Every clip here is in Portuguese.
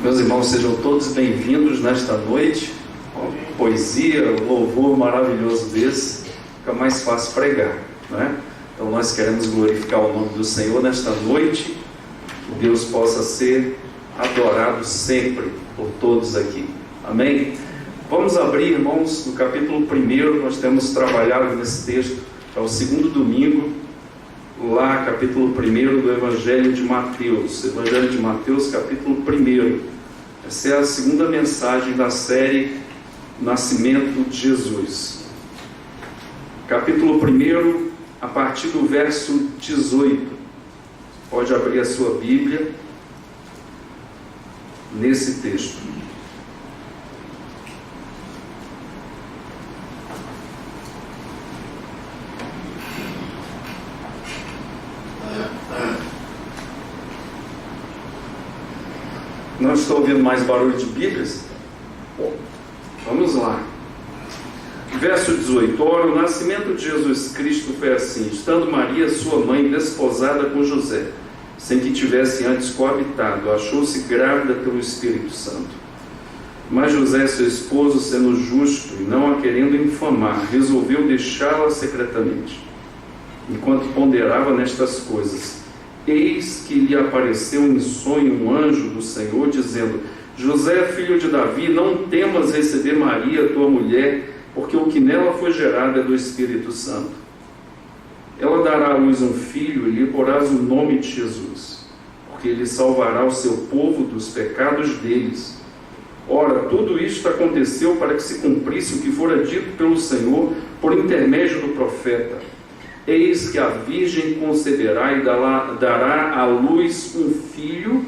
Meus irmãos, sejam todos bem-vindos nesta noite. Poesia, louvor maravilhoso desse, fica mais fácil pregar, né? Então nós queremos glorificar o nome do Senhor nesta noite, que Deus possa ser adorado sempre por todos aqui, amém? Vamos abrir, irmãos, no capítulo 1. Nós temos trabalhado nesse texto, é o segundo domingo, lá, capítulo 1 do Evangelho de Mateus. Evangelho de Mateus, capítulo 1. Essa é a segunda mensagem da série Nascimento de Jesus. Capítulo 1, a partir do verso 18. Pode abrir a sua Bíblia nesse texto. Não estou ouvindo mais barulho de Bíblias? Bom, vamos lá. Verso 18. Ora, o nascimento de Jesus Cristo foi assim: estando Maria, sua mãe, desposada com José, sem que tivesse antes coabitado, achou-se grávida pelo Espírito Santo. Mas José, seu esposo, sendo justo e não a querendo infamar, resolveu deixá-la secretamente. Enquanto ponderava nestas coisas, eis que lhe apareceu em sonho um anjo do Senhor, dizendo: José, filho de Davi, não temas receber Maria, tua mulher, porque o que nela foi gerado é do Espírito Santo. Ela dará à luz um filho e lhe porás o nome de Jesus, porque ele salvará o seu povo dos pecados deles. Ora, tudo isto aconteceu para que se cumprisse o que fora dito pelo Senhor por intermédio do profeta: eis que a virgem conceberá e dará à luz um filho,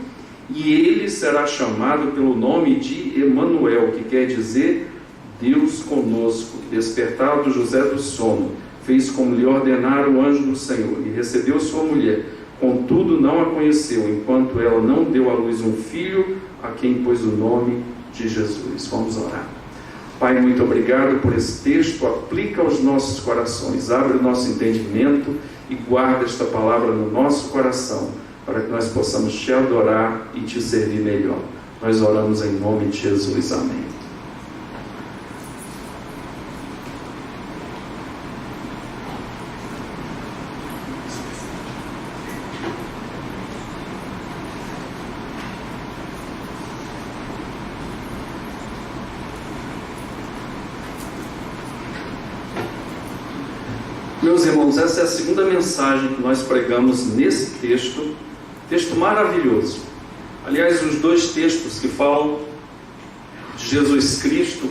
e ele será chamado pelo nome de Emanuel, que quer dizer Deus conosco. Despertado José do sono, fez como lhe ordenara o anjo do Senhor, e recebeu sua mulher. Contudo não a conheceu, enquanto ela não deu à luz um filho, a quem pôs o nome de Jesus. Vamos orar. Pai, muito obrigado por esse texto. Aplica aos nossos corações, abre o nosso entendimento e guarda esta palavra no nosso coração, para que nós possamos te adorar e te servir melhor. Nós oramos em nome de Jesus. Amém. Meus irmãos, essa é a segunda mensagem que nós pregamos nesse texto maravilhoso. Aliás, os dois textos que falam de Jesus Cristo,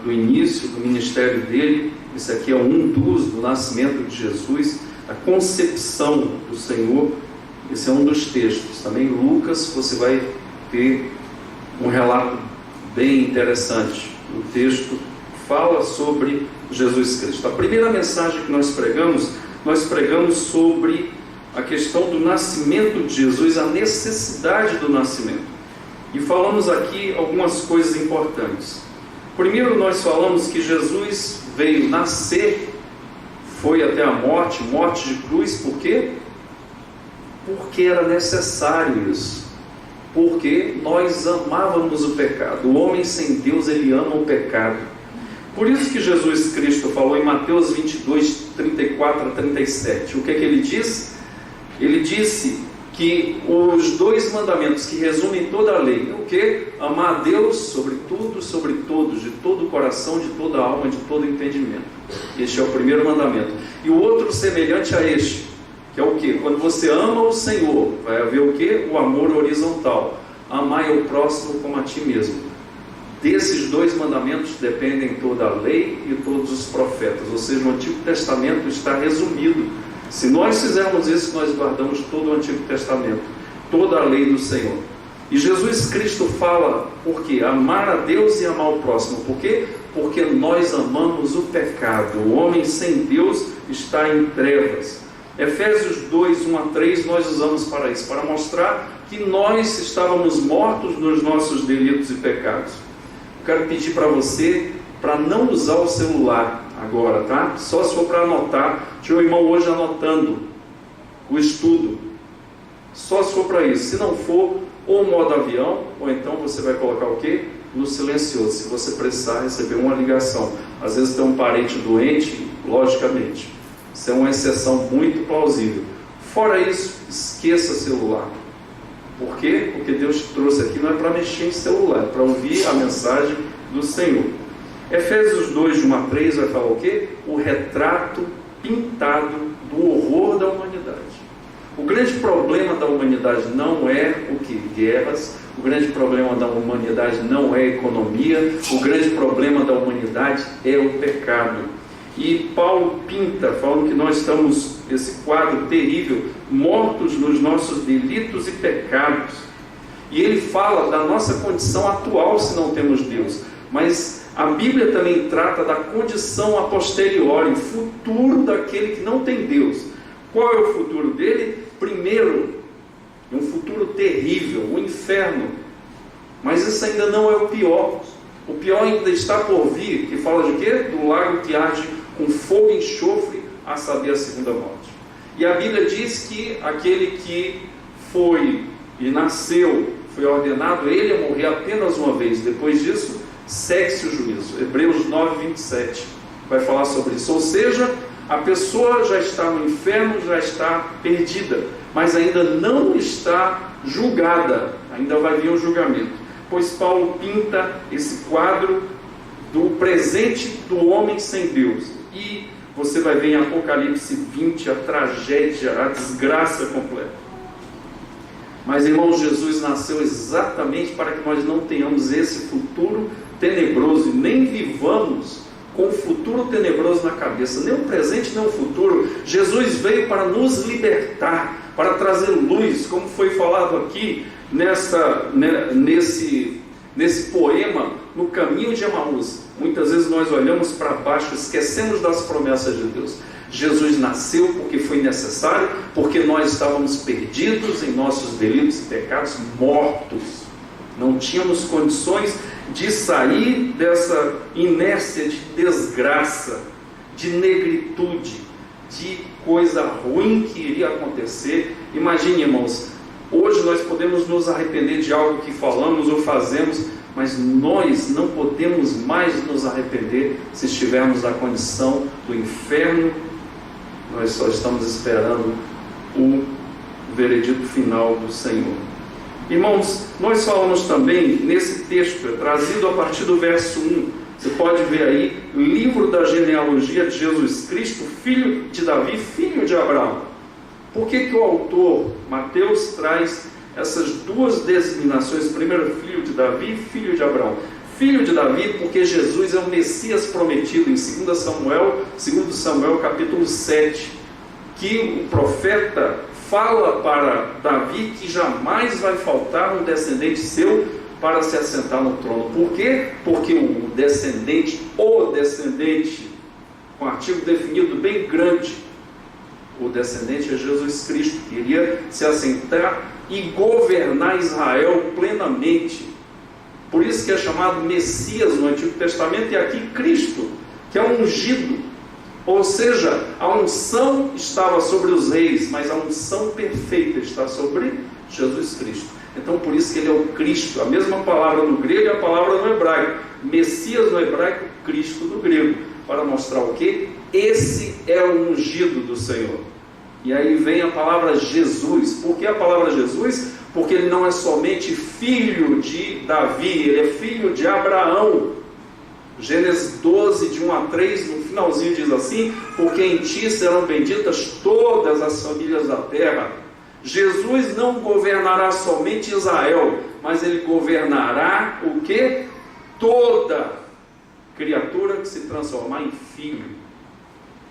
do início do ministério dele, esse aqui é um do nascimento de Jesus, a concepção do Senhor, esse é um dos textos. Também Lucas, você vai ter um relato bem interessante. O texto fala sobre Jesus Cristo. A primeira mensagem que nós pregamos sobre a questão do nascimento de Jesus, a necessidade do nascimento. E falamos aqui algumas coisas importantes. Primeiro, nós falamos que Jesus veio nascer, foi até a morte de cruz. Por quê? Porque era necessário isso. Porque nós amávamos o pecado. O homem sem Deus, ele ama o pecado. Por isso que Jesus Cristo falou em Mateus 22, 34 a 37. O que é que ele disse? Ele disse que os dois mandamentos que resumem toda a lei, o que? Amar a Deus sobre tudo, sobre todos, de todo o coração, de toda a alma, de todo o entendimento. Este é o primeiro mandamento. E o outro semelhante a este, que é o que? Quando você ama o Senhor, vai haver o que? O amor horizontal. Amar o próximo como a ti mesmo. Desses dois mandamentos dependem toda a lei e todos os profetas. Ou seja, o Antigo Testamento está resumido. Se nós fizermos isso, nós guardamos todo o Antigo Testamento, toda a lei do Senhor. E Jesus Cristo fala por quê? Amar a Deus e amar o próximo. Por quê? Porque nós amamos o pecado. O homem sem Deus está em trevas. Efésios 2, 1 a 3, nós usamos para isso, para mostrar que nós estávamos mortos nos nossos delitos e pecados. Quero pedir para você para não usar o celular agora, tá? Só se for para anotar. Tinha um irmão hoje anotando o estudo. Só se for para isso. Se não for, ou modo avião, ou então você vai colocar o quê? No silencioso, se você precisar receber uma ligação. Às vezes tem um parente doente, logicamente. Isso é uma exceção muito plausível. Fora isso, esqueça celular. Por quê? Porque Deus te trouxe aqui não é para mexer em celular, é para ouvir a mensagem do Senhor. Efésios 2, de 1 a 3, vai falar o quê? O retrato pintado do horror da humanidade. O grande problema da humanidade não é o que? Guerras. O grande problema da humanidade não é economia. O grande problema da humanidade é o pecado. E Paulo pinta, falando que nós estamos, esse quadro terrível, mortos nos nossos delitos e pecados. E ele fala da nossa condição atual se não temos Deus. Mas a Bíblia também trata da condição a posteriori, o futuro daquele que não tem Deus. Qual é o futuro dele? Primeiro, um futuro terrível, o inferno. Mas isso ainda não é o pior. O pior ainda está por vir, que fala de quê? Do lago que arde com fogo e enxofre, a saber, a segunda morte. E a Bíblia diz que aquele que foi e nasceu, foi ordenado ele a morrer apenas uma vez. Depois disso, segue-se o juízo. Hebreus 9, 27 vai falar sobre isso. Ou seja, a pessoa já está no inferno, já está perdida, mas ainda não está julgada, ainda vai vir um julgamento. Pois Paulo pinta esse quadro do presente do homem sem Deus. E você vai ver em Apocalipse 20 a tragédia, a desgraça completa. Mas, irmãos, Jesus nasceu exatamente para que nós não tenhamos esse futuro tenebroso, e nem vivamos com o futuro tenebroso na cabeça, nem o presente, nem o futuro. Jesus veio para nos libertar, para trazer luz, como foi falado aqui nesse poema, no caminho de Emaús. Muitas vezes nós olhamos para baixo, esquecemos das promessas de Deus. Jesus nasceu porque foi necessário, porque nós estávamos perdidos em nossos delitos e pecados, mortos. Não tínhamos condições de sair dessa inércia de desgraça, de negritude, de coisa ruim que iria acontecer. Imagine, irmãos, hoje nós podemos nos arrepender de algo que falamos ou fazemos, mas nós não podemos mais nos arrepender se estivermos na condição do inferno. Nós só estamos esperando o veredito final do Senhor. Irmãos, nós falamos também nesse texto, trazido a partir do verso 1, você pode ver aí, livro da genealogia de Jesus Cristo, filho de Davi, filho de Abraão. Por que o autor, Mateus, traz essas duas designações? Primeiro, filho de Davi, filho de Abraão. Filho de Davi, porque Jesus é o Messias prometido em 2 Samuel capítulo 7, que o profeta fala para Davi que jamais vai faltar um descendente seu para se assentar no trono. Por quê? Porque o descendente, com artigo definido bem grande, o descendente é Jesus Cristo, que iria se assentar e governar Israel plenamente. Por isso que é chamado Messias no Antigo Testamento, e aqui Cristo, que é ungido. Ou seja, a unção estava sobre os reis, mas a unção perfeita está sobre Jesus Cristo. Então por isso que ele é o Cristo, a mesma palavra no grego e a palavra no hebraico. Messias no hebraico, Cristo no grego, para mostrar o quê? Esse é o ungido do Senhor. E aí vem a palavra Jesus. Por que a palavra Jesus? Porque ele não é somente filho de Davi, ele é filho de Abraão. Gênesis 12, de 1 a 3, no finalzinho diz assim: porque em ti serão benditas todas as famílias da terra. Jesus não governará somente Israel, mas ele governará o quê? Toda criatura que se transformar em filho.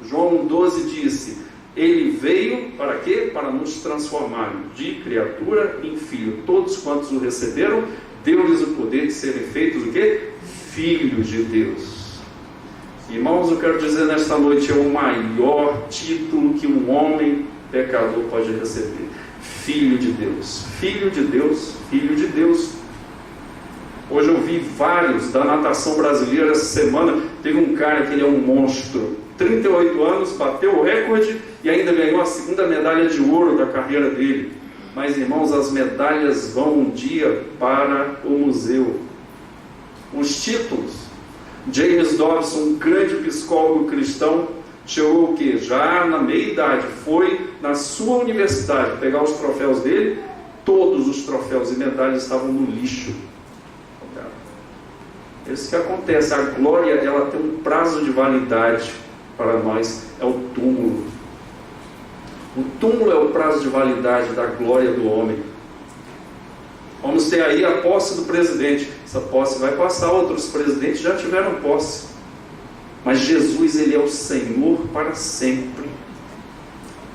João 12 disse: ele veio para quê? Para nos transformar de criatura em filho. Todos quantos o receberam, deu-lhes o poder de serem feitos o quê? Filhos de Deus. Irmãos, eu quero dizer nesta noite, é o maior título que um homem pecador pode receber. Filho de Deus. Filho de Deus. Filho de Deus. Hoje eu vi vários da natação brasileira essa semana. Teve um cara que ele é um monstro. 38 anos, bateu o recorde e ainda ganhou a segunda medalha de ouro da carreira dele. Mas, irmãos, as medalhas vão um dia para o museu. Os títulos. James Dobson, um grande psicólogo cristão, chegou o quê? Já na meia-idade, foi na sua universidade pegar os troféus dele, todos os troféus e medalhas estavam no lixo. É isso que acontece. A glória, ela tem um prazo de validade para nós, é o túmulo. O túmulo é o prazo de validade da glória do homem. Vamos ter aí a posse do presidente. Essa posse vai passar, outros presidentes já tiveram posse. Mas Jesus, ele é o Senhor para sempre.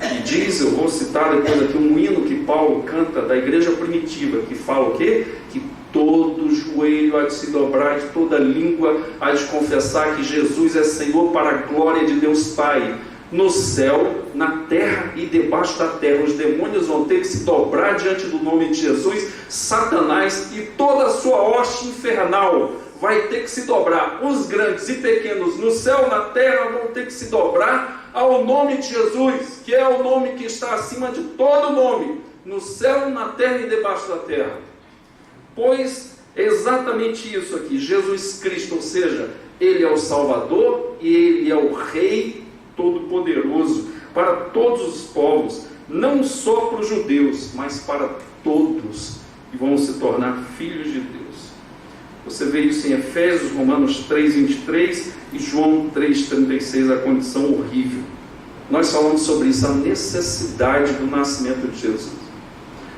E diz, eu vou citar depois aqui um hino que Paulo canta da igreja primitiva, que fala o quê? Que todo joelho há de se dobrar, de toda língua há de confessar que Jesus é Senhor para a glória de Deus Pai. No céu, na terra e debaixo da terra, os demônios vão ter que se dobrar diante do nome de Jesus. Satanás e toda a sua hoste infernal vai ter que se dobrar. Os grandes e pequenos no céu, na terra, vão ter que se dobrar ao nome de Jesus, que é o nome que está acima de todo nome, no céu, na terra e debaixo da terra. Pois é exatamente isso aqui, Jesus Cristo, ou seja, Ele é o Salvador e Ele é o Rei Todo-Poderoso para todos os povos, não só para os judeus, mas para todos que vão se tornar filhos de Deus. Você vê isso em Efésios, Romanos 3:23 e João 3:36, a condição horrível. Nós falamos sobre isso, a necessidade do nascimento de Jesus.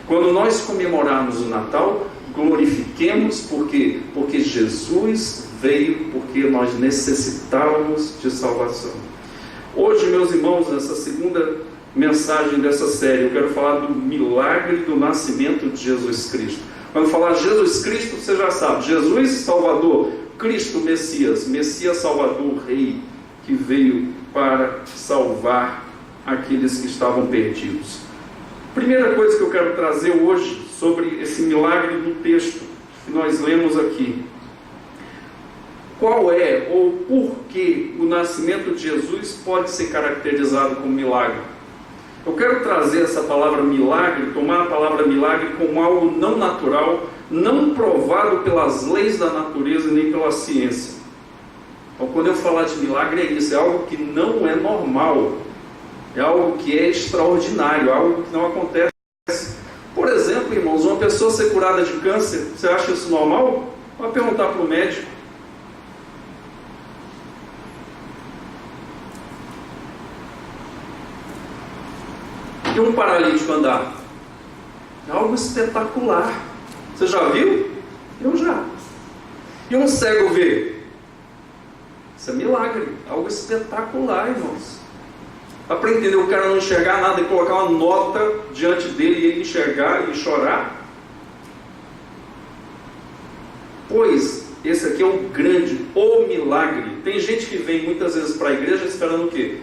Quando nós comemorarmos o Natal, glorifiquemos porque Jesus veio, porque nós necessitávamos de salvação. Hoje, meus irmãos, nessa segunda mensagem dessa série, eu quero falar do milagre do nascimento de Jesus Cristo. Quando falar Jesus Cristo, você já sabe, Jesus Salvador, Cristo Messias, Messias Salvador, Rei, que veio para salvar aqueles que estavam perdidos. Primeira coisa que eu quero trazer hoje sobre esse milagre do texto que nós lemos aqui. Qual é ou por que o nascimento de Jesus pode ser caracterizado como milagre? Eu quero trazer essa palavra milagre, tomar a palavra milagre como algo não natural, não provado pelas leis da natureza nem pela ciência. Então, quando eu falar de milagre, é isso, é algo que não é normal, é algo que é extraordinário, algo que não acontece. Por exemplo, irmãos, uma pessoa ser curada de câncer, você acha isso normal? Vai perguntar para o médico. E um paralítico andar? É algo espetacular. Você já viu? Eu já. E um cego ver? Isso é milagre. Algo espetacular, irmãos. Dá para entender o cara não enxergar nada e colocar uma nota diante dele e ele enxergar e chorar? Pois, esse aqui é um grande, milagre. Tem gente que vem muitas vezes para a igreja esperando o quê?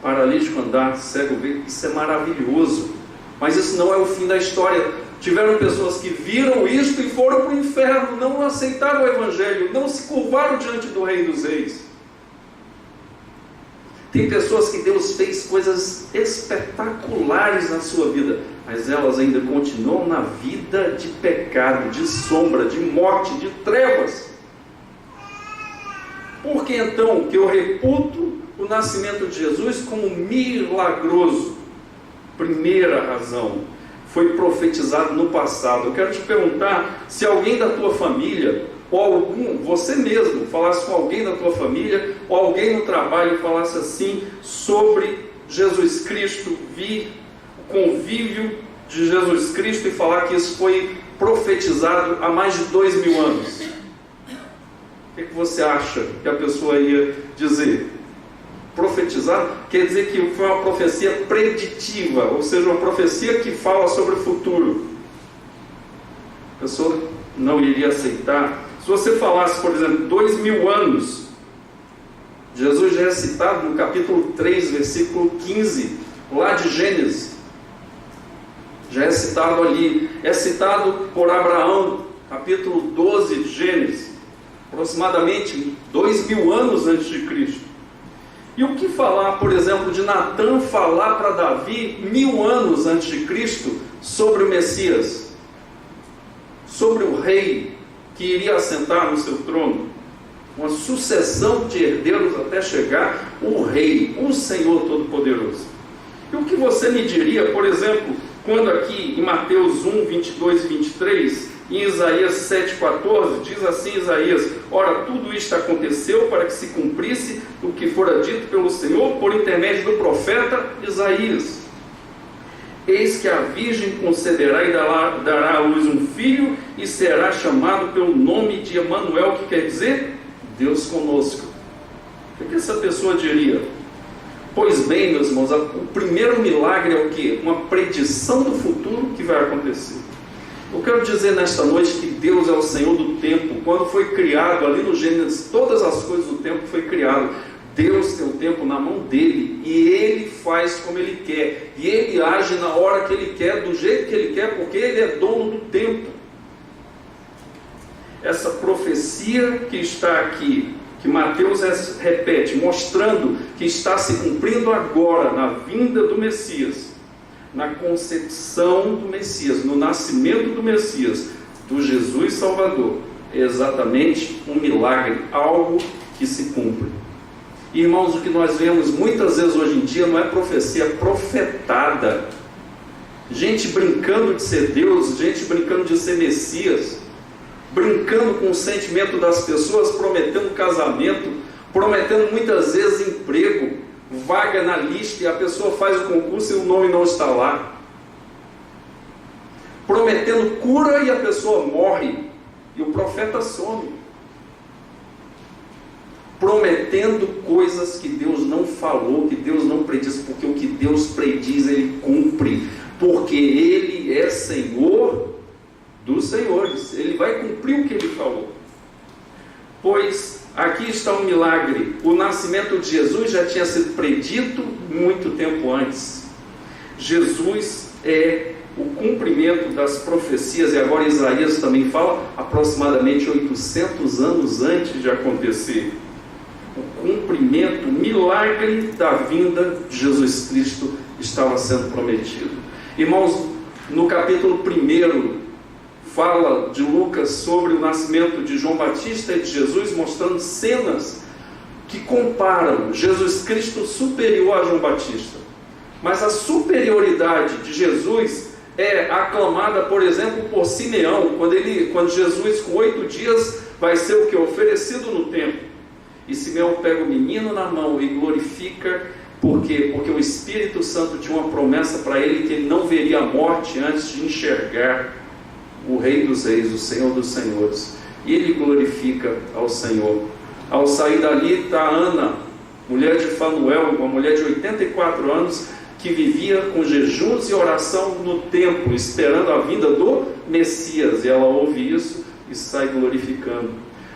Paralítico andar, cego ver, isso é maravilhoso, mas isso não é o fim da história. Tiveram pessoas que viram isto e foram para o inferno, não aceitaram o Evangelho, não se curvaram diante do Rei dos Reis. Tem pessoas que Deus fez coisas espetaculares na sua vida, mas elas ainda continuam na vida de pecado, de sombra, de morte, de trevas. Por que então que eu reputo o nascimento de Jesus como milagroso? Primeira razão, foi profetizado no passado. Eu quero te perguntar, se alguém da tua família, ou você mesmo, falasse com alguém da tua família, ou alguém no trabalho falasse assim, sobre Jesus Cristo, vir o convívio de Jesus Cristo e falar que isso foi profetizado há mais de 2000 anos. O que você acha que a pessoa ia dizer? Profetizado quer dizer que foi uma profecia preditiva, ou seja, uma profecia que fala sobre o futuro. A pessoa não iria aceitar. Se você falasse, por exemplo, 2000 anos, Jesus já é citado no capítulo 3, versículo 15, lá de Gênesis. Já é citado ali, é citado por Abraão, capítulo 12 de Gênesis, aproximadamente 2000 anos antes de Cristo. E o que falar, por exemplo, de Natã falar para Davi 1000 anos antes de Cristo sobre o Messias, sobre o rei que iria assentar no seu trono, uma sucessão de herdeiros até chegar o rei, o Senhor Todo-Poderoso. E o que você me diria, por exemplo, quando aqui em Mateus 1, 22 e 23, em Isaías 7,14, diz assim Isaías: ora, tudo isto aconteceu para que se cumprisse o que fora dito pelo Senhor por intermédio do profeta Isaías. Eis que a virgem conceberá e dará à luz um filho, e será chamado pelo nome de Emanuel, que quer dizer Deus conosco. O que essa pessoa diria? Pois bem, meus irmãos, o primeiro milagre é o quê? Uma predição do futuro que vai acontecer. Eu quero dizer nesta noite que Deus é o Senhor do tempo. Quando foi criado, ali no Gênesis, todas as coisas do tempo foi criado. Deus tem o tempo na mão dele, e ele faz como ele quer, e ele age na hora que ele quer, do jeito que ele quer, porque ele é dono do tempo. Essa profecia que está aqui, que Mateus repete, mostrando que está se cumprindo agora, na vinda do Messias, na concepção do Messias, no nascimento do Messias, do Jesus Salvador, é exatamente um milagre, algo que se cumpre. Irmãos, o que nós vemos muitas vezes hoje em dia não é profecia, é profetada. Gente brincando de ser Deus, gente brincando de ser Messias, brincando com o sentimento das pessoas, prometendo casamento, prometendo muitas vezes emprego, vaga na lista, e a pessoa faz o concurso e o nome não está lá. Prometendo cura e a pessoa morre, e o profeta some. Prometendo coisas que Deus não falou, que Deus não prediz, porque o que Deus prediz, Ele cumpre, porque Ele é Senhor dos senhores, Ele vai cumprir o que Ele falou. Pois aqui está um milagre, o nascimento de Jesus já tinha sido predito muito tempo antes. Jesus é o cumprimento das profecias, e agora Isaías também fala, aproximadamente 800 anos antes de acontecer. O cumprimento, o milagre da vinda de Jesus Cristo estava sendo prometido. Irmãos, no capítulo 1, fala de Lucas sobre o nascimento de João Batista e de Jesus, mostrando cenas que comparam Jesus Cristo superior a João Batista. Mas a superioridade de Jesus é aclamada, por exemplo, por Simeão, quando Jesus, com 8 dias, vai ser o que? Oferecido no templo. E Simeão pega o menino na mão e glorifica, por quê? Porque o Espírito Santo tinha uma promessa para ele, que ele não veria a morte antes de enxergar o Rei dos Reis, o Senhor dos Senhores. E ele glorifica ao Senhor. Ao sair dali está Ana, mulher de Fanuel, uma mulher de 84 anos, que vivia com jejuns e oração no templo, esperando a vinda do Messias. E ela ouve isso e sai glorificando.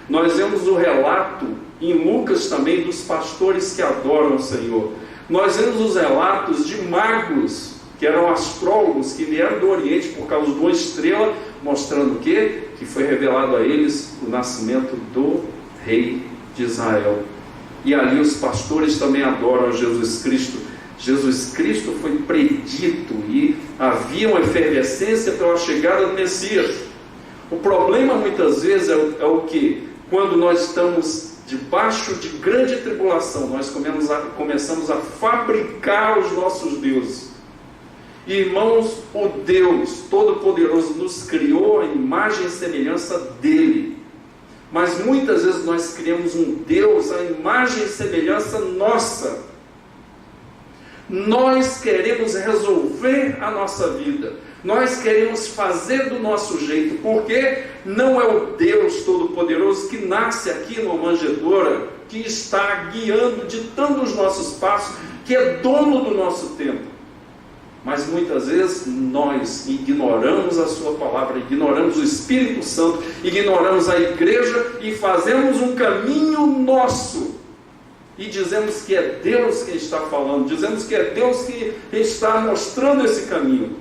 Nós vemos o relato em Lucas também dos pastores que adoram o Senhor. Nós vemos os relatos de magos, que eram astrólogos, que vieram do Oriente por causa de uma estrela, mostrando o quê? Que foi revelado a eles o nascimento do Rei de Israel. E ali os pastores também adoram a Jesus Cristo. Jesus Cristo foi predito e havia uma efervescência pela chegada do Messias. O problema muitas vezes é o que? Quando nós estamos debaixo de grande tribulação, nós começamos a fabricar os nossos deuses. Irmãos, o Deus Todo-Poderoso nos criou a imagem e semelhança dele. Mas muitas vezes nós criamos um Deus à imagem e semelhança nossa. Nós queremos resolver a nossa vida. Nós queremos fazer do nosso jeito, porque não é o Deus Todo-Poderoso que nasce aqui numa manjedoura, que está guiando, ditando os nossos passos, que é dono do nosso tempo. Mas muitas vezes nós ignoramos a sua palavra, ignoramos o Espírito Santo, ignoramos a igreja e fazemos um caminho nosso. E dizemos que é Deus quem está falando, dizemos que é Deus que está mostrando esse caminho.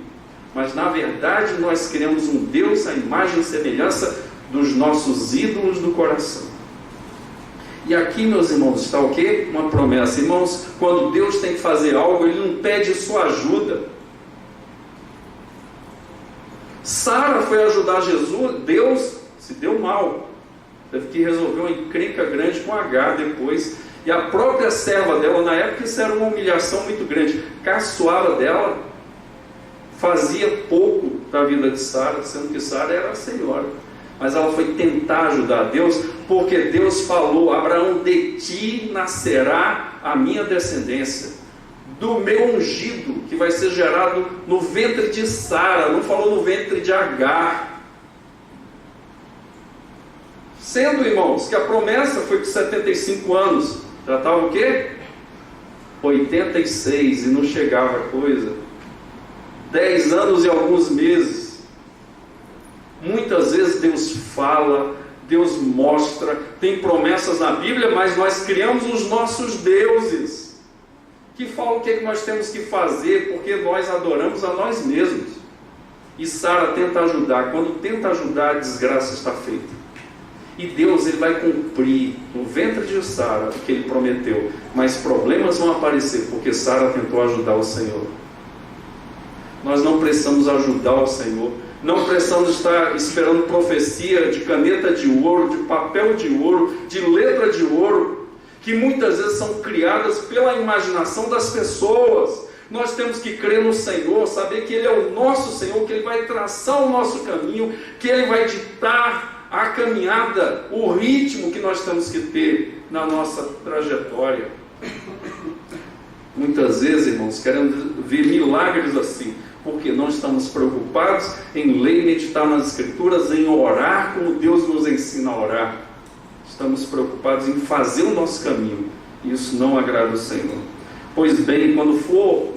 Mas na verdade nós queremos um Deus à imagem e semelhança dos nossos ídolos do coração. E aqui, meus irmãos, está o quê? Uma promessa. Irmãos, quando Deus tem que fazer algo, Ele não pede sua ajuda. Sara foi ajudar Deus se deu mal. Teve que resolver uma encrenca grande com Agar depois. E a própria serva dela, na época, isso era uma humilhação muito grande. Caçoava dela, fazia pouco da vida de Sara, sendo que Sara era a senhora. Mas ela foi tentar ajudar Deus, porque Deus falou: Abraão, de ti nascerá a minha descendência, do meu ungido, que vai ser gerado no ventre de Sara. Não falou no ventre de Agar. Sendo, irmãos, que a promessa foi de 75 anos, já estava o quê? 86 e não chegava a coisa. 10 anos e alguns meses. Muitas vezes Deus fala, Deus mostra, tem promessas na Bíblia, mas nós criamos os nossos deuses, que falam o que nós temos que fazer, porque nós adoramos a nós mesmos. E Sara tenta ajudar. Quando tenta ajudar, a desgraça está feita. E Deus, Ele vai cumprir no ventre de Sara o que Ele prometeu. Mas problemas vão aparecer, porque Sara tentou ajudar o Senhor. Nós não precisamos ajudar o Senhor. Não precisamos estar esperando profecia de caneta de ouro, de papel de ouro, de letra de ouro, que muitas vezes são criadas pela imaginação das pessoas. Nós temos que crer no Senhor, saber que Ele é o nosso Senhor, que Ele vai traçar o nosso caminho, que Ele vai ditar a caminhada, o ritmo que nós temos que ter na nossa trajetória. Muitas vezes, irmãos, queremos ver milagres assim, porque não estamos preocupados em ler e meditar nas Escrituras, em orar como Deus nos ensina a orar. Estamos preocupados em fazer o nosso caminho. Isso não agrada o Senhor. Pois bem, quando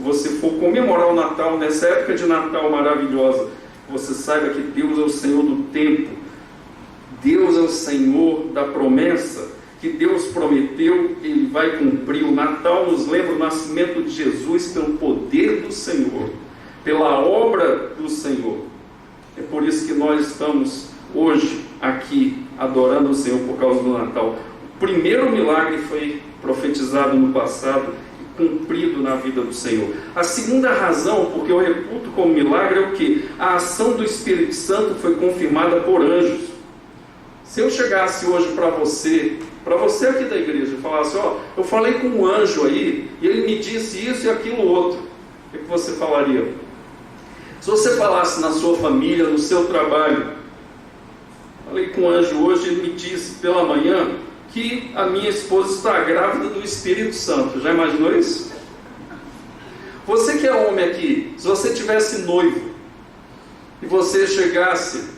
você for comemorar o Natal, nessa época de Natal maravilhosa, você saiba que Deus é o Senhor do tempo. Deus é o Senhor da promessa, que Deus prometeu, Ele vai cumprir. O Natal nos lembra o nascimento de Jesus pelo poder do Senhor, pela obra do Senhor. É por isso que nós estamos hoje aqui adorando o Senhor por causa do Natal. O primeiro milagre foi profetizado no passado e cumprido na vida do Senhor. A segunda razão, porque eu reputo como milagre, é o que? A ação do Espírito Santo foi confirmada por anjos. Se eu chegasse hoje para você aqui da igreja, e falasse: ó, eu falei com um anjo aí, e ele me disse isso e aquilo outro, o que você falaria? Se você falasse na sua família, no seu trabalho: falei com um anjo hoje, ele me disse pela manhã que a minha esposa está grávida do Espírito Santo. Já imaginou isso? Você que é homem aqui, se você tivesse noivo e você chegasse...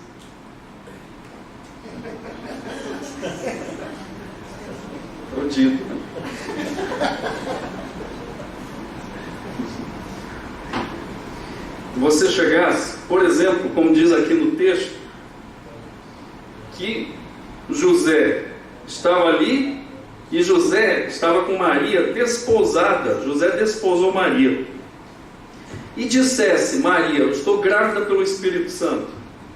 Dito, né? Você chegasse, por exemplo, como diz aqui no texto, que José estava ali e José estava com Maria desposada. José desposou Maria e dissesse: Maria, eu estou grávida pelo Espírito Santo.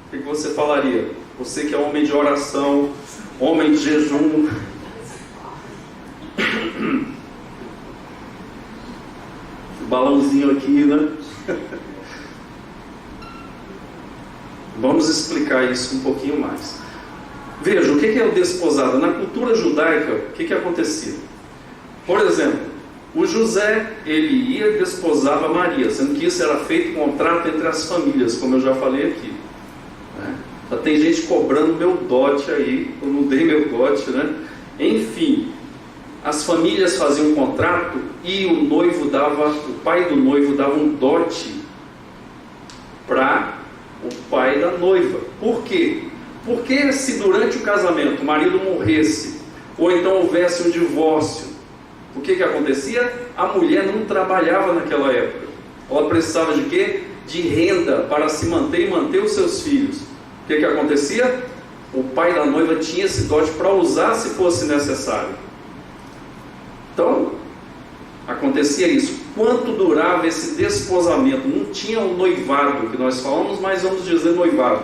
O que você falaria? Você que é homem de oração, homem de jejum. Balãozinho aqui, né? Vamos explicar isso um pouquinho mais. Veja, o que é o desposado? Na cultura judaica, o que acontecia? Por exemplo, o José, ele ia e desposava Maria, sendo que isso era feito em contrato entre as famílias, como eu já falei aqui, né? Já tem gente cobrando meu dote aí, eu não dei meu dote, né? Enfim, as famílias faziam um contrato e o pai do noivo dava um dote para o pai da noiva. Por quê? Porque se durante o casamento o marido morresse, ou então houvesse um divórcio, o que acontecia? A mulher não trabalhava naquela época. Ela precisava de quê? De renda para se manter e manter os seus filhos. O que acontecia? O pai da noiva tinha esse dote para usar se fosse necessário. Então, acontecia isso. Quanto durava esse desposamento? Não tinha o noivado que nós falamos, mas vamos dizer noivado.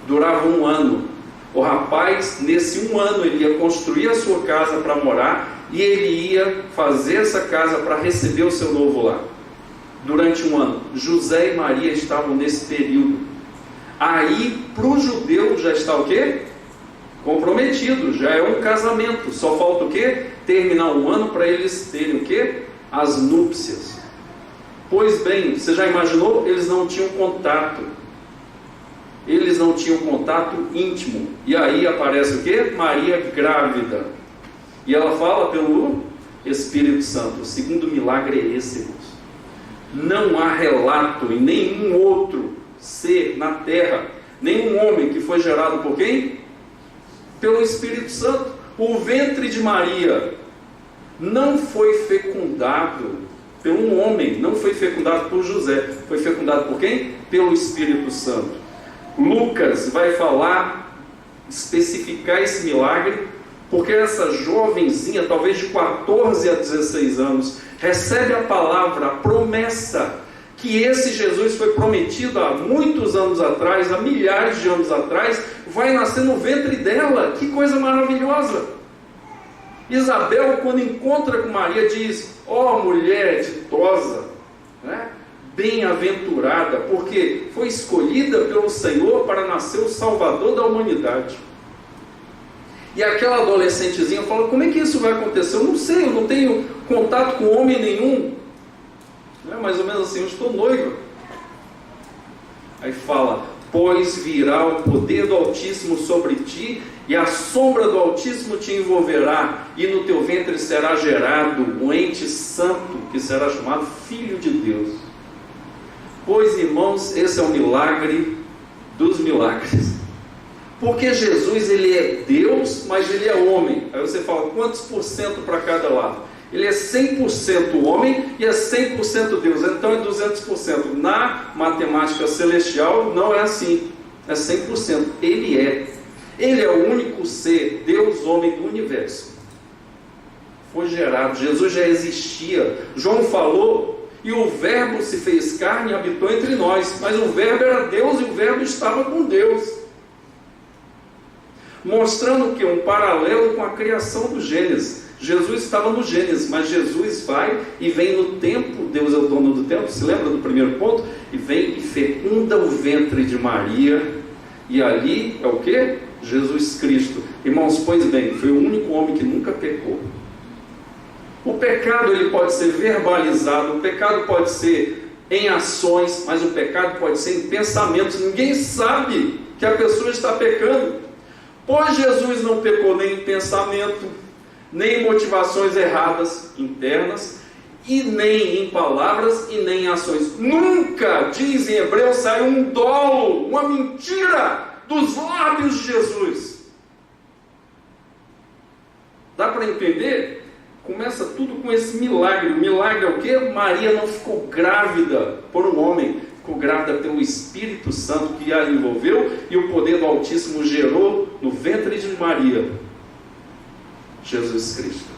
Durava 1 ano. O rapaz, nesse 1 ano, ele ia construir a sua casa para morar e ele ia fazer essa casa para receber o seu novo lar. Durante 1 ano. José e Maria estavam nesse período. Aí, para o judeu, já está o quê? Comprometido, já é um casamento. Só falta o quê? Terminar um ano para eles terem o quê? As núpcias. Pois bem, você já imaginou? Eles não tinham contato. Eles não tinham contato íntimo. E aí aparece o quê? Maria grávida. E ela fala pelo Espírito Santo. O segundo milagre é esse, irmãos. Não há relato em nenhum outro ser na terra, nenhum homem que foi gerado por quem? Pelo Espírito Santo. O ventre de Maria não foi fecundado por um homem, não foi fecundado por José, foi fecundado por quem? Pelo Espírito Santo. Lucas vai falar, especificar esse milagre, porque essa jovenzinha, talvez de 14 a 16 anos, recebe a palavra, a promessa, que esse Jesus foi prometido há muitos anos atrás, há milhares de anos atrás, vai nascer no ventre dela. Que coisa maravilhosa! Isabel, quando encontra com Maria, diz: ó mulher ditosa, né? Bem-aventurada, porque foi escolhida pelo Senhor para nascer o Salvador da humanidade. E aquela adolescentezinha fala: como é que isso vai acontecer? Eu não sei, eu não tenho contato com homem nenhum. Não é mais ou menos assim, eu estou noiva. Aí fala: pois virá o poder do Altíssimo sobre ti, e a sombra do Altíssimo te envolverá, e no teu ventre será gerado um ente santo, que será chamado Filho de Deus. Pois, irmãos, esse é o milagre dos milagres. Porque Jesus, ele é Deus, mas ele é homem. Aí você fala: quantos por cento para cada lado? Ele é 100% homem e é 100% Deus. Então é 200%. Na matemática celestial não é assim. É 100%. Ele é o único ser, Deus, homem do universo. Foi gerado. Jesus já existia. João falou: e o verbo se fez carne e habitou entre nós. Mas o verbo era Deus e o verbo estava com Deus. Mostrando que um paralelo com a criação do Gênesis. Jesus estava no Gênesis, mas Jesus vai e vem no tempo. Deus é o dono do tempo, se lembra do primeiro ponto? E vem e fecunda o ventre de Maria. E ali é o que? Jesus Cristo. Irmãos, pois bem, foi o único homem que nunca pecou. O pecado, ele pode ser verbalizado, o pecado pode ser em ações, mas o pecado pode ser em pensamentos. Ninguém sabe que a pessoa está pecando. Pois Jesus não pecou nem em pensamento, nem em motivações erradas internas, e nem em palavras e nem em ações. Nunca, diz em Hebreus, saiu um dolo, uma mentira dos lábios de Jesus. Dá para entender? Começa tudo com esse milagre. O milagre é o quê? Maria não ficou grávida por um homem, ficou grávida pelo Espírito Santo que a envolveu, e o poder do Altíssimo gerou no ventre de Maria Jesus Cristo.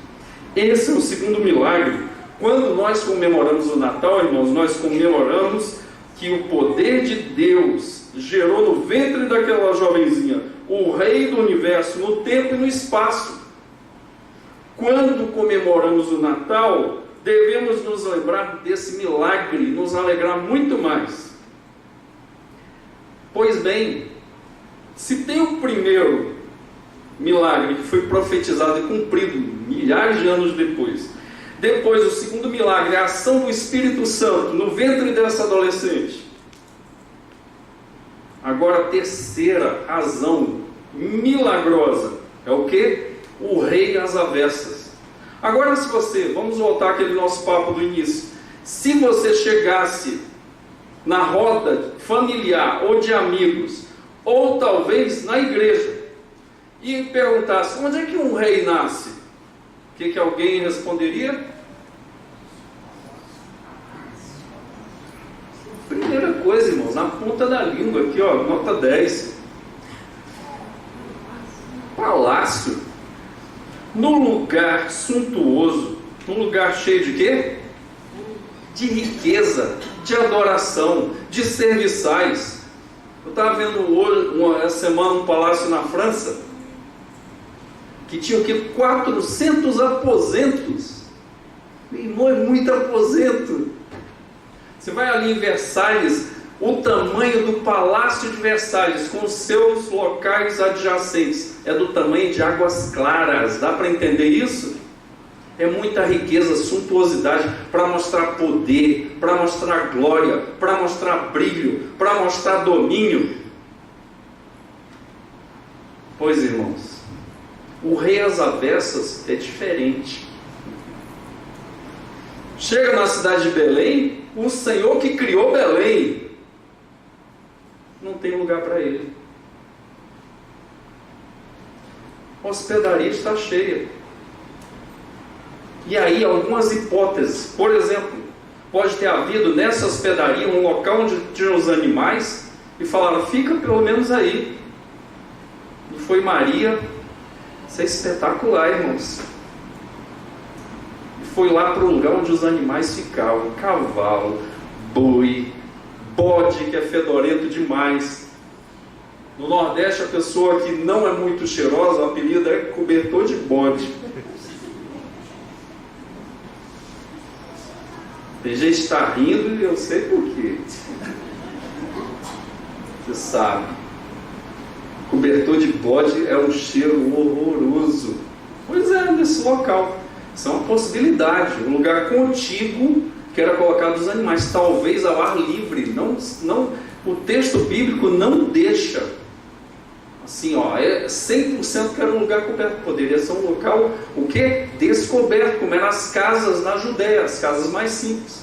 Esse é o segundo milagre. Quando nós comemoramos o Natal, irmãos, nós comemoramos que o poder de Deus gerou no ventre daquela jovenzinha o Rei do Universo, no tempo e no espaço. Quando comemoramos o Natal, devemos nos lembrar desse milagre, nos alegrar muito mais. Pois bem, se tem o primeiro milagre que foi profetizado e cumprido milhares de anos depois o segundo milagre, a ação do Espírito Santo no ventre dessa adolescente. Agora a terceira razão milagrosa é o que? O rei às avessas. Agora, se você, vamos voltar àquele nosso papo do início, se você chegasse na roda familiar ou de amigos, ou talvez na igreja, e perguntasse: onde é que um rei nasce? O que alguém responderia? Primeira coisa, irmãos, na ponta da língua aqui, ó, nota 10. Palácio. Num lugar suntuoso, num lugar cheio de quê? De riqueza, de adoração, de serviçais. Eu estava vendo hoje, essa semana, um palácio na França, que tinha o quê? 400 aposentos. Meu irmão, é muito aposento. Você vai ali em Versalhes, O tamanho do palácio de Versalhes, com seus locais adjacentes, é do tamanho de Águas Claras. Dá para entender isso? É muita riqueza, suntuosidade, para mostrar poder, para mostrar glória, para mostrar brilho, para mostrar domínio. Pois, irmãos, o rei às avessas é diferente. Chega na cidade de Belém, o Senhor que criou Belém não tem lugar para ele. A hospedaria está cheia. E aí, algumas hipóteses. Por exemplo, pode ter havido nessa hospedaria um local onde tinham os animais e falaram, fica pelo menos aí. E foi Maria. Isso é espetacular, irmãos. E foi lá para o lugar onde os animais ficavam. Cavalo, boi, bode, que é fedorento demais. No Nordeste, a pessoa que não é muito cheirosa, o apelido é cobertor de bode. Tem gente que está rindo e eu sei por quê. Você sabe. Cobertor de bode é um cheiro horroroso. Pois é, nesse local. Isso é uma possibilidade. Um lugar contíguo que era colocado os animais, talvez ao ar livre. O texto bíblico não deixa assim, é 100% que era um lugar coberto. Poderia ser um local, o quê? Descoberto, como eram as casas na Judéia, as casas mais simples.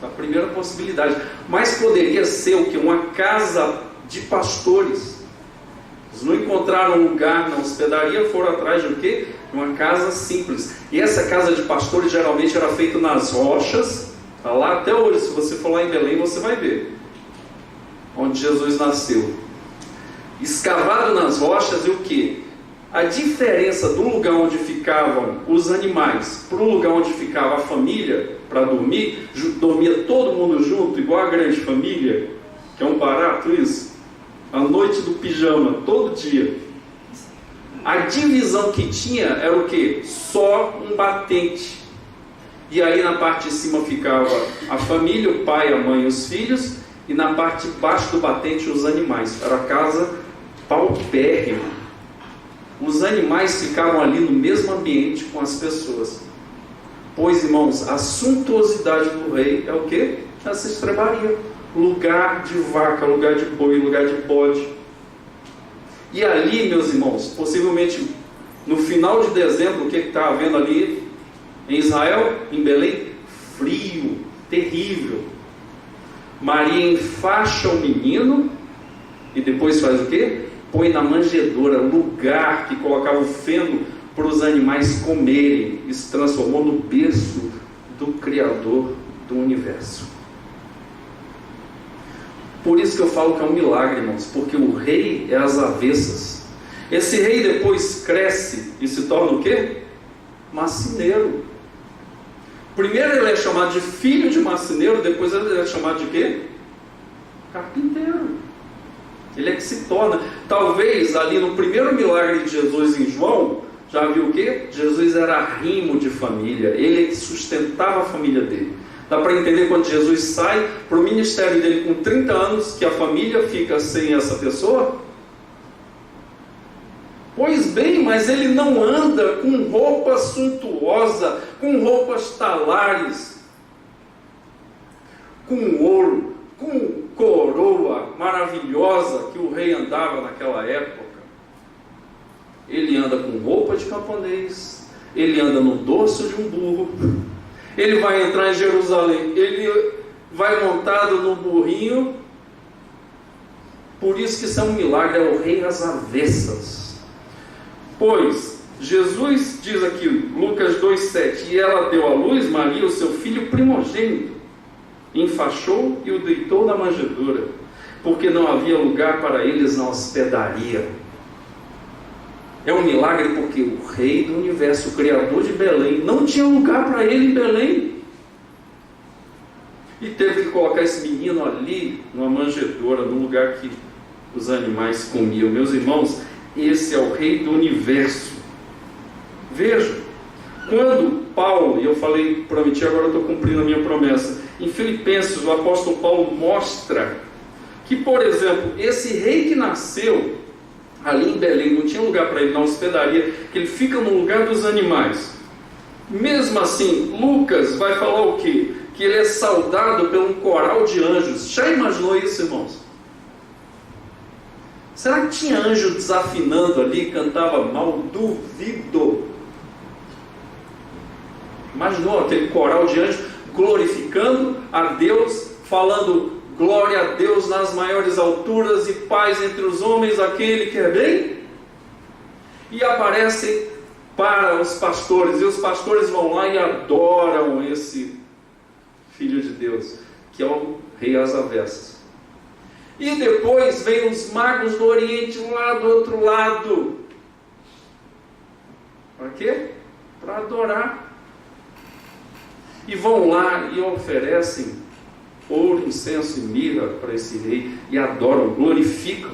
A primeira possibilidade. Mas poderia ser o quê? Uma casa de pastores. Eles não encontraram lugar na hospedaria, foram atrás de o quê? Uma casa simples. E essa casa de pastores geralmente era feita nas rochas. Está lá até hoje. Se você for lá em Belém, você vai ver onde Jesus nasceu. Escavado nas rochas. E o que? A diferença do lugar onde ficavam os animais para o lugar onde ficava a família para dormir, dormia todo mundo junto, igual a grande família, que é um barato isso, a noite do pijama, todo dia. A divisão que tinha era o que? Só um batente. E aí na parte de cima ficava a família, o pai, a mãe e os filhos, e na parte de baixo do batente os animais. Era a casa paupérrima. Os animais ficavam ali no mesmo ambiente com as pessoas. Pois, irmãos, a suntuosidade do rei é o quê? Essa estrebaria. Lugar de vaca, lugar de boi, lugar de bode. E ali, meus irmãos, possivelmente no final de dezembro, o que está havendo ali em Israel, em Belém? Frio, terrível. Maria enfaixa o menino e depois faz o quê? Põe na manjedoura, lugar que colocava o feno para os animais comerem. Isso se transformou no berço do Criador do universo. Por isso que eu falo que é um milagre, irmãos, porque o rei é às avessas. Esse rei depois cresce e se torna o quê? Marceneiro. Primeiro ele é chamado de filho de marceneiro, depois ele é chamado de quê? Carpinteiro. Ele é que se torna. Talvez ali no primeiro milagre de Jesus em João, já viu o quê? Jesus era arrimo de família, ele é que sustentava a família dele. Dá para entender quando Jesus sai para o ministério dele com 30 anos, que a família fica sem essa pessoa? Pois bem, mas ele não anda com roupa suntuosa, com roupas talares, com ouro, com coroa maravilhosa que o rei andava naquela época. Ele anda com roupa de camponês, ele anda no dorso de um burro, ele vai entrar em Jerusalém, ele vai montado no burrinho. Por isso que isso é um milagre, é o rei às avessas. Pois Jesus diz aqui, Lucas 2,7, e ela deu à luz Maria, o seu filho primogênito, enfaixou e o deitou na manjedoura, porque não havia lugar para eles na hospedaria. É um milagre porque o rei do universo, o criador de Belém, não tinha lugar para ele em Belém. E teve que colocar esse menino ali, numa manjedoura, no lugar que os animais comiam. Meus irmãos, esse é o rei do universo. Veja, quando Paulo, e eu falei, prometi, agora eu estou cumprindo a minha promessa, em Filipenses, o apóstolo Paulo mostra que, por exemplo, esse rei que nasceu ali em Belém, não tinha lugar para ele na hospedaria, que ele fica no lugar dos animais. Mesmo assim, Lucas vai falar o quê? Que ele é saudado por um coral de anjos. Já imaginou isso, irmãos? Será que tinha anjo desafinando ali, cantava mal? Duvido. Imaginou aquele coral de anjos glorificando a Deus, falando glória a Deus nas maiores alturas e paz entre os homens, aquele que é bem? E aparecem para os pastores, e os pastores vão lá e adoram esse Filho de Deus, que é o rei às avessas. E depois vem os magos do Oriente lá do outro lado. Para quê? Para adorar. E vão lá e oferecem ouro, incenso e mirra para esse rei, e adoram, glorificam.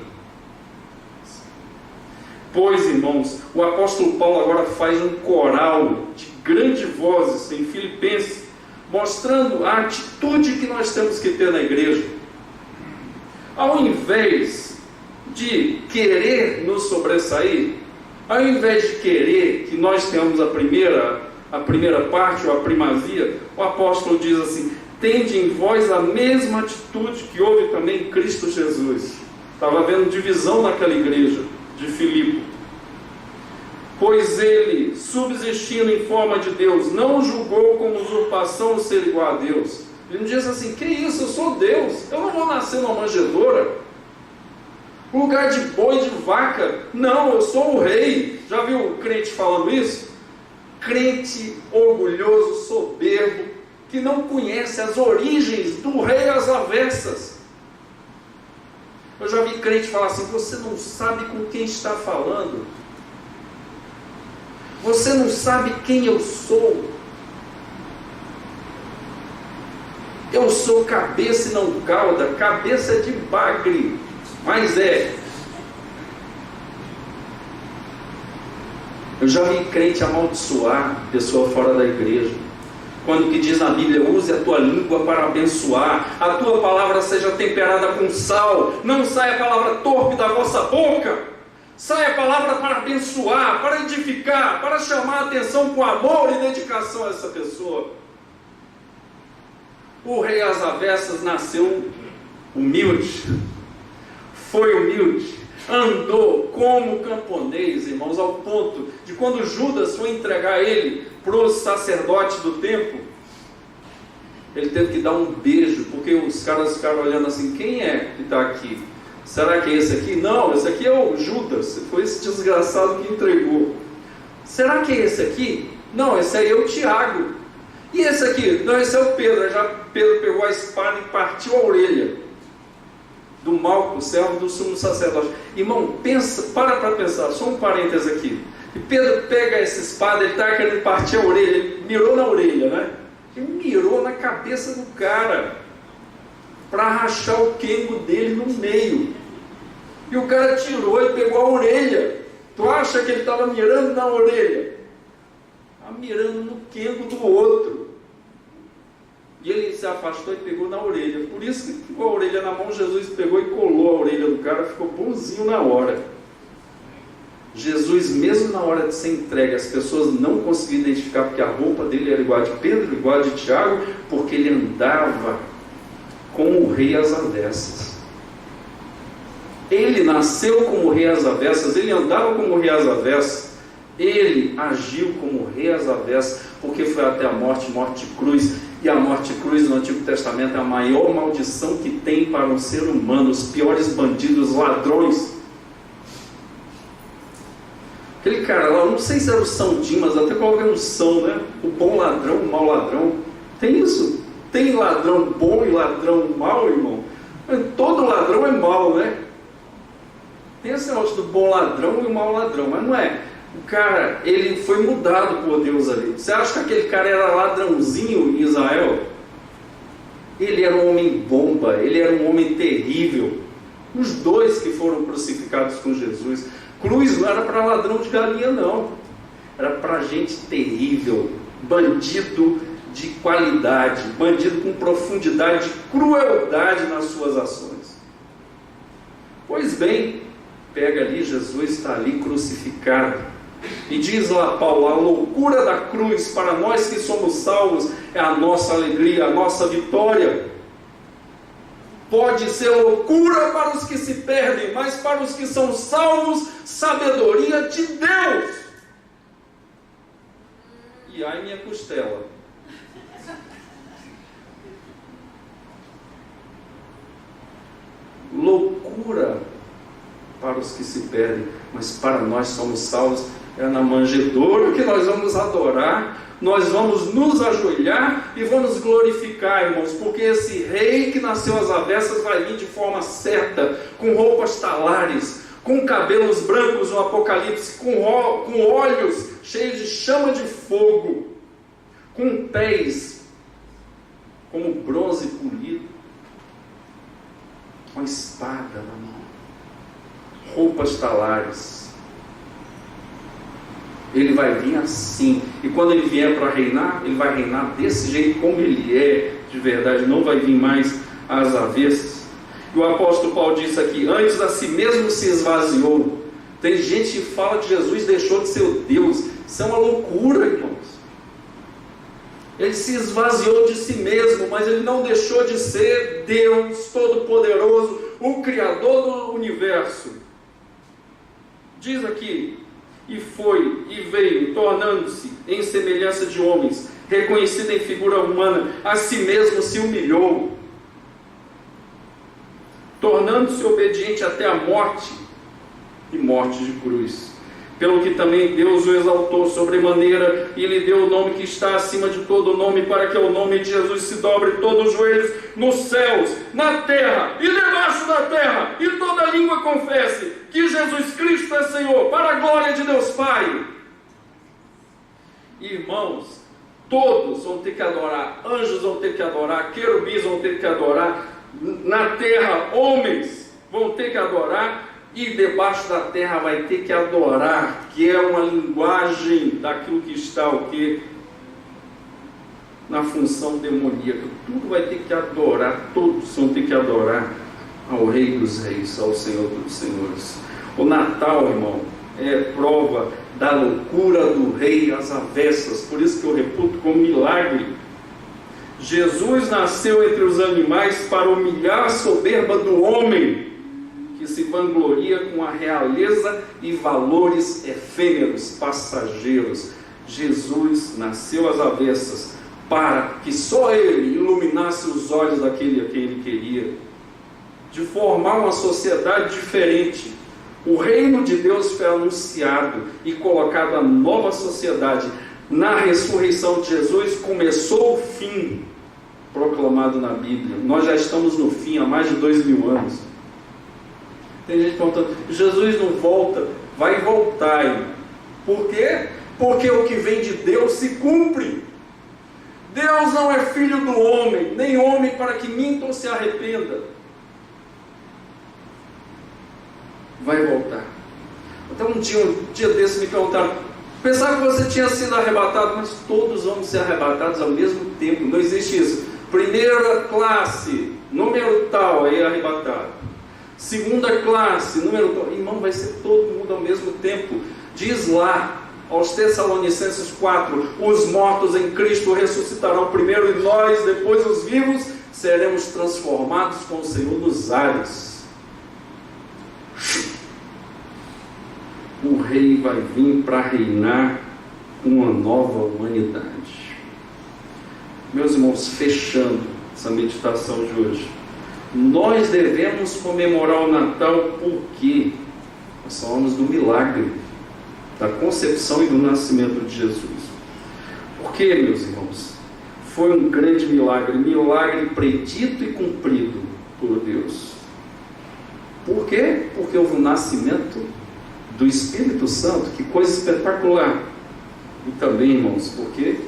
Pois, irmãos, o apóstolo Paulo agora faz um coral de grandes vozes em Filipenses, mostrando a atitude que nós temos que ter na igreja. Ao invés de querer nos sobressair, ao invés de querer que nós tenhamos a primeira parte, ou a primazia, o apóstolo diz assim: tende em vós a mesma atitude que houve também em Cristo Jesus. Estava havendo divisão naquela igreja de Filipe. Pois ele, subsistindo em forma de Deus, não julgou como usurpação o ser igual a Deus. Ele não diz assim: que isso, eu sou Deus, eu não vou nascer numa manjedoura, lugar de boi, de vaca, não, eu sou o rei. Já viu o crente falando isso? Crente orgulhoso, soberbo, que não conhece as origens do rei às avessas. Eu já vi crente falar assim: você não sabe com quem está falando, você não sabe quem eu sou. Eu sou cabeça e não cauda, cabeça de bagre, mas é. Eu já vi crente amaldiçoar pessoa fora da igreja, quando que diz na Bíblia: use a tua língua para abençoar, a tua palavra seja temperada com sal, não saia a palavra torpe da vossa boca, saia a palavra para abençoar, para edificar, para chamar a atenção com amor e dedicação a essa pessoa. O rei às avessas nasceu humilde, foi humilde, andou como camponês, irmãos, ao ponto de quando Judas foi entregar ele para o sacerdote do templo, ele teve que dar um beijo, porque os caras ficaram olhando assim: quem é que está aqui? Será que é esse aqui? Não, esse aqui é o Judas, foi esse desgraçado que entregou. Será que é esse aqui? Não, esse aí é o Tiago. E esse aqui? Não, esse é o Pedro. Já Pedro pegou a espada e partiu a orelha do Malco, servo do sumo sacerdote. Irmão, pensa, para pensar, só um parêntese aqui. E Pedro pega essa espada, ele está querendo partir a orelha, ele mirou na orelha, né? Ele mirou na cabeça do cara, para rachar o quengo dele no meio. E o cara tirou e pegou a orelha. Tu acha que ele estava mirando na orelha? Estava mirando no quengo do outro. E ele se afastou e pegou na orelha. Por isso que ficou a orelha na mão, Jesus pegou e colou a orelha do cara, ficou bonzinho na hora. Jesus, mesmo na hora de ser entregue, as pessoas não conseguiam identificar, porque a roupa dele era igual a de Pedro, igual a de Tiago, porque ele andava com o rei às avessas. Ele nasceu como rei às avessas, ele andava como rei às avessas, ele agiu como rei às avessas, porque foi até a morte de cruz. E a morte de cruz no Antigo Testamento é a maior maldição que tem para um ser humano, os piores bandidos, ladrões. Aquele cara lá, não sei se era o São Dimas, até qualquer um São, né? O bom ladrão, o mau ladrão. Tem isso? Tem ladrão bom e ladrão mau, irmão? Todo ladrão é mau, né? Tem esse negócio do bom ladrão e o mau ladrão, mas não é. O cara, ele foi mudado por Deus ali. Você acha que aquele cara era ladrãozinho em Israel? Ele era um homem bomba, ele era um homem terrível. Os dois que foram crucificados com Jesus. Cruz não era para ladrão de galinha, não. Era para gente terrível, bandido de qualidade, bandido com profundidade, crueldade nas suas ações. Pois bem, pega ali, Jesus está ali crucificado. E diz lá Paulo, a loucura da cruz para nós que somos salvos é a nossa alegria, a nossa vitória. Pode ser loucura para os que se perdem, mas para os que são salvos, sabedoria de Deus. E ai minha costela. Loucura para os que se perdem, mas para nós somos salvos. É na manjedoura que nós vamos adorar, nós vamos nos ajoelhar e vamos glorificar, irmãos, porque esse rei que nasceu às avessas vai vir de forma certa, com roupas talares, com cabelos brancos no Apocalipse, com olhos cheios de chama de fogo, com pés como bronze polido, com a espada na mão, roupas talares. Ele vai vir assim, e quando ele vier para reinar, ele vai reinar desse jeito como ele é, de verdade, não vai vir mais às avessas. E o apóstolo Paulo disse aqui, antes a si mesmo se esvaziou. Tem gente que fala que Jesus deixou de ser o Deus, isso é uma loucura, irmãos. Ele se esvaziou de si mesmo, mas ele não deixou de ser Deus Todo-Poderoso, o Criador do universo. Diz aqui, e foi, e veio, tornando-se em semelhança de homens, reconhecido em figura humana, a si mesmo se humilhou, tornando-se obediente até a morte, e morte de cruz. Pelo que também Deus o exaltou sobremaneira, e lhe deu o nome que está acima de todo nome, para que ao nome de Jesus se dobre todos os joelhos, nos céus, na terra e debaixo da terra, e toda língua confesse que Jesus Cristo é Senhor, para a glória de Deus Pai. Irmãos, todos vão ter que adorar, anjos vão ter que adorar, querubins vão ter que adorar, na terra homens vão ter que adorar, e debaixo da terra vai ter que adorar, que é uma linguagem daquilo que está o quê? Na função demoníaca. Tudo vai ter que adorar, todos vão ter que adorar ao Rei dos Reis, ao Senhor dos Senhores. O Natal, irmão, é prova da loucura do rei às avessas, por isso que eu reputo como milagre. Jesus nasceu entre os animais para humilhar a soberba do homem, que se vangloria com a realeza e valores efêmeros, passageiros. Jesus nasceu às avessas para que só Ele iluminasse os olhos daquele a quem Ele queria, de formar uma sociedade diferente. O reino de Deus foi anunciado e colocado à nova sociedade. Na ressurreição de Jesus começou o fim proclamado na Bíblia. Nós já estamos no fim há mais de 2000 anos. Tem gente perguntando, Jesus não volta? Vai voltar, hein? Por quê? Porque o que vem de Deus se cumpre. Deus não é filho do homem, nem homem para que minta ou se arrependa. Vai voltar. Até um dia desse me perguntaram, pensava que você tinha sido arrebatado, mas todos vamos ser arrebatados ao mesmo tempo. Não existe isso. Primeira classe, número tal, aí arrebatado. Segunda classe, número tal. Irmão, vai ser todo mundo ao mesmo tempo. Diz lá, aos Tessalonicenses 4, os mortos em Cristo ressuscitarão primeiro e nós, depois os vivos, seremos transformados com o Senhor nos ares. O rei vai vir para reinar uma nova humanidade. Meus irmãos, fechando essa meditação de hoje, nós devemos comemorar o Natal porque nós falamos do milagre da concepção e do nascimento de Jesus. Por quê, meus irmãos? Foi um grande milagre, milagre predito e cumprido por Deus. Por quê? Porque houve o nascimento do Espírito Santo, que coisa espetacular. E também, irmãos, porque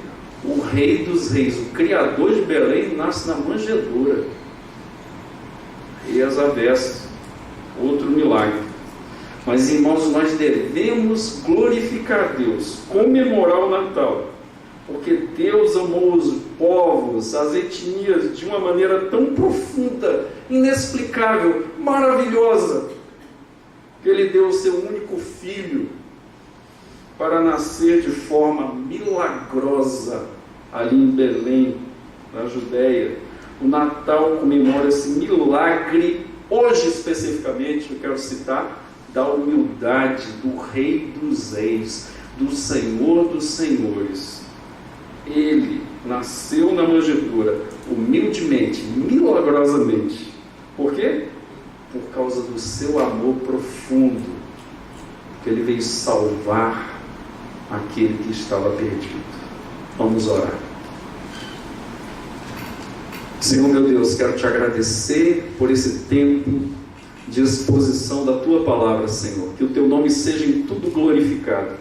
o Rei dos Reis, o Criador de Belém, nasce na manjedoura. E as avessas, outro milagre. Mas, irmãos, nós devemos glorificar Deus, comemorar o Natal, porque Deus amou os povos, as etnias, de uma maneira tão profunda, inexplicável, maravilhosa, que Ele deu o seu único filho para nascer de forma milagrosa ali em Belém, na Judéia. O Natal comemora esse milagre, hoje especificamente, eu quero citar, da humildade do Rei dos Reis, do Senhor dos Senhores. Ele nasceu na manjedoura, humildemente, milagrosamente. Por quê? Por causa do seu amor profundo, que Ele veio salvar aquele que estava perdido. Vamos orar. Senhor meu Deus, quero te agradecer por esse tempo de exposição da Tua Palavra, Senhor. Que o Teu nome seja em tudo glorificado.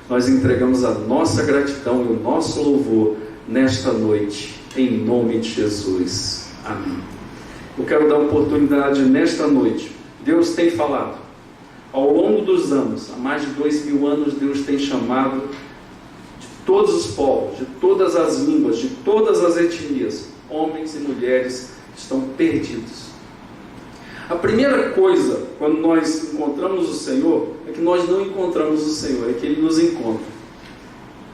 Nós entregamos a nossa gratidão e o nosso louvor nesta noite, em nome de Jesus. Amém. Eu quero dar oportunidade nesta noite. Deus tem falado. Ao longo dos anos, há mais de 2000 anos, Deus tem chamado de todos os povos, de todas as línguas, de todas as etnias, homens e mulheres estão perdidos. A primeira coisa, quando nós encontramos o Senhor, é que nós não encontramos o Senhor, é que Ele nos encontra.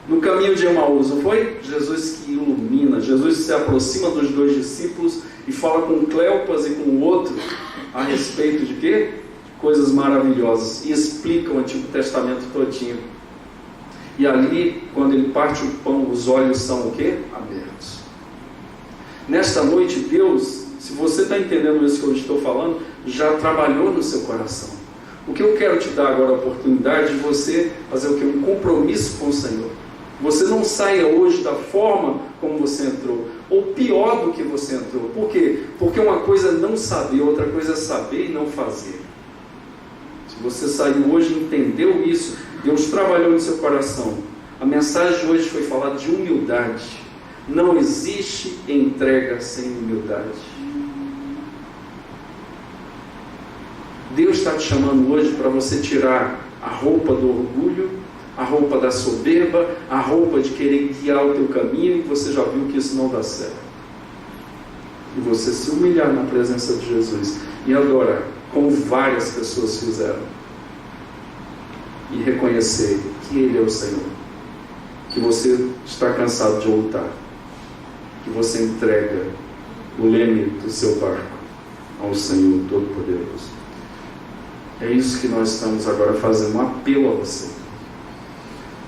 No caminho de Emaús, não foi? Jesus que ilumina, Jesus se aproxima dos dois discípulos e fala com Cleopas e com o outro a respeito de quê? Coisas maravilhosas, e explica o Antigo Testamento todinho. E ali, quando Ele parte o pão, os olhos são o quê? Abertos. Nesta noite, Deus, se você está entendendo isso que eu estou falando, já trabalhou no seu coração. O que eu quero te dar agora a oportunidade de você fazer o quê? Um compromisso com o Senhor. Você não saia hoje da forma como você entrou, ou pior do que você entrou. Por quê? Porque uma coisa é não saber, outra coisa é saber e não fazer. Se você saiu hoje e entendeu isso, Deus trabalhou no seu coração. A mensagem de hoje foi falar de humildade. Não existe entrega sem humildade. Deus está te chamando hoje para você tirar a roupa do orgulho, a roupa da soberba, a roupa de querer guiar o teu caminho, e você já viu que isso não dá certo. E você se humilhar na presença de Jesus e adorar, como várias pessoas fizeram, e reconhecer que Ele é o Senhor, que você está cansado de lutar, que você entrega o leme do seu barco ao Senhor Todo-Poderoso. É isso que nós estamos agora fazendo, um apelo a você.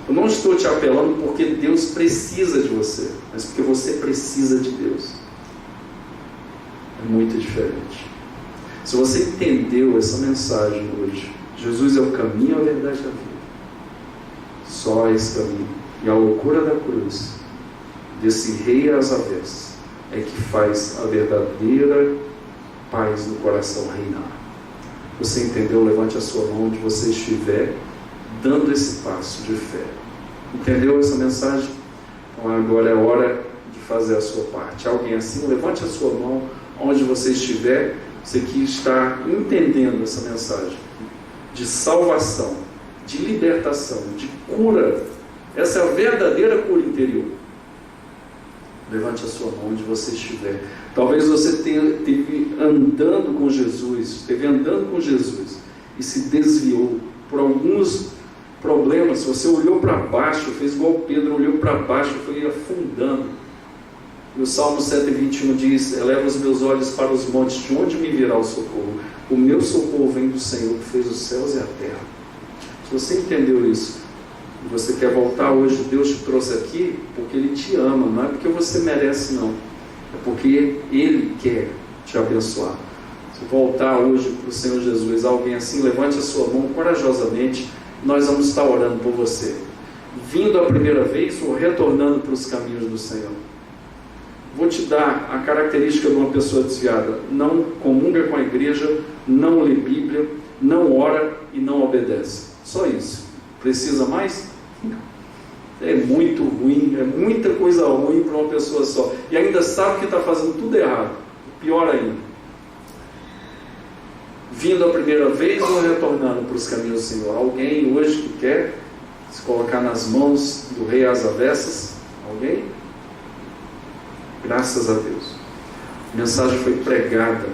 Eu não estou te apelando porque Deus precisa de você, mas porque você precisa de Deus. É muito diferente. Se você entendeu essa mensagem hoje, Jesus é o caminho, a verdade e a vida. Só esse caminho. E a loucura da cruz, desse rei às avessas, é que faz a verdadeira paz no coração reinar. Você entendeu? Levante a sua mão onde você estiver, dando esse passo de fé. Entendeu essa mensagem? Então agora é hora de fazer a sua parte. Alguém assim, levante a sua mão onde você estiver, você que está entendendo essa mensagem de salvação, de libertação, de cura. Essa é a verdadeira cura interior. Levante a sua mão onde você estiver. Talvez você esteve andando com Jesus e se desviou por alguns problemas. Você olhou para baixo, fez igual Pedro, olhou para baixo e foi afundando. E o Salmo 121 diz: eleva os meus olhos para os montes, de onde me virá o socorro? O meu socorro vem do Senhor, que fez os céus e a terra. Se você entendeu isso, e você quer voltar hoje, Deus te trouxe aqui porque Ele te ama, não é porque você merece, não. É porque Ele quer te abençoar. Se voltar hoje para o Senhor Jesus, alguém assim, levante a sua mão corajosamente, nós vamos estar orando por você. Vindo a primeira vez ou retornando para os caminhos do Senhor. Vou te dar a característica de uma pessoa desviada: não comunga com a igreja, não lê Bíblia, não ora e não obedece. Só isso. Precisa mais? É muito ruim, é muita coisa ruim para uma pessoa só. E ainda sabe que está fazendo tudo errado. Pior ainda. Vindo a primeira vez ou retornando para os caminhos do Senhor? Alguém hoje que quer se colocar nas mãos do rei às avessas? Alguém? Graças a Deus. A mensagem foi pregada,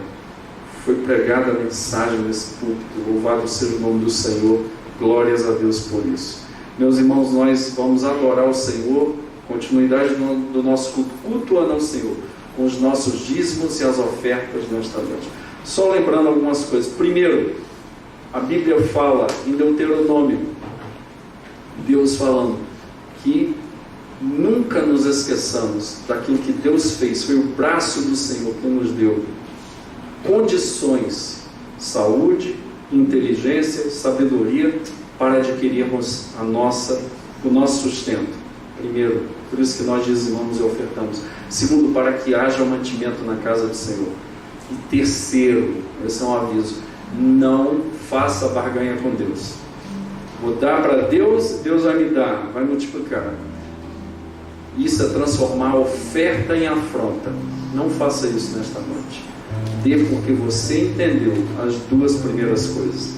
foi pregada a mensagem nesse púlpito. Louvado seja o nome do Senhor, glórias a Deus por isso. Meus irmãos, nós vamos adorar o Senhor, continuidade do nosso culto, cultuando ao Senhor, com os nossos dízimos e as ofertas nesta noite. Só lembrando algumas coisas. Primeiro, a Bíblia fala em Deuteronômio, Deus falando que nunca nos esqueçamos daquilo que Deus fez. Foi o braço do Senhor que nos deu condições, saúde, inteligência, sabedoria para adquirirmos o nosso sustento. Primeiro, por isso que nós dizimamos e ofertamos. Segundo, para que haja mantimento na casa do Senhor. E terceiro, esse é um aviso: não faça barganha com Deus. Vou dar para Deus, Deus vai me dar, vai multiplicar. Isso é transformar a oferta em afronta. Não faça isso nesta noite. Dê porque você entendeu as duas primeiras coisas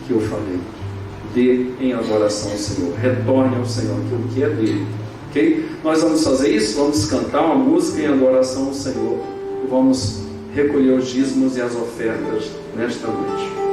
que eu falei. Dê em adoração ao Senhor. Retorne ao Senhor aquilo que é dele. Ok? Nós vamos fazer isso, vamos cantar uma música em adoração ao Senhor e vamos recolher os dízimos e as ofertas nesta noite.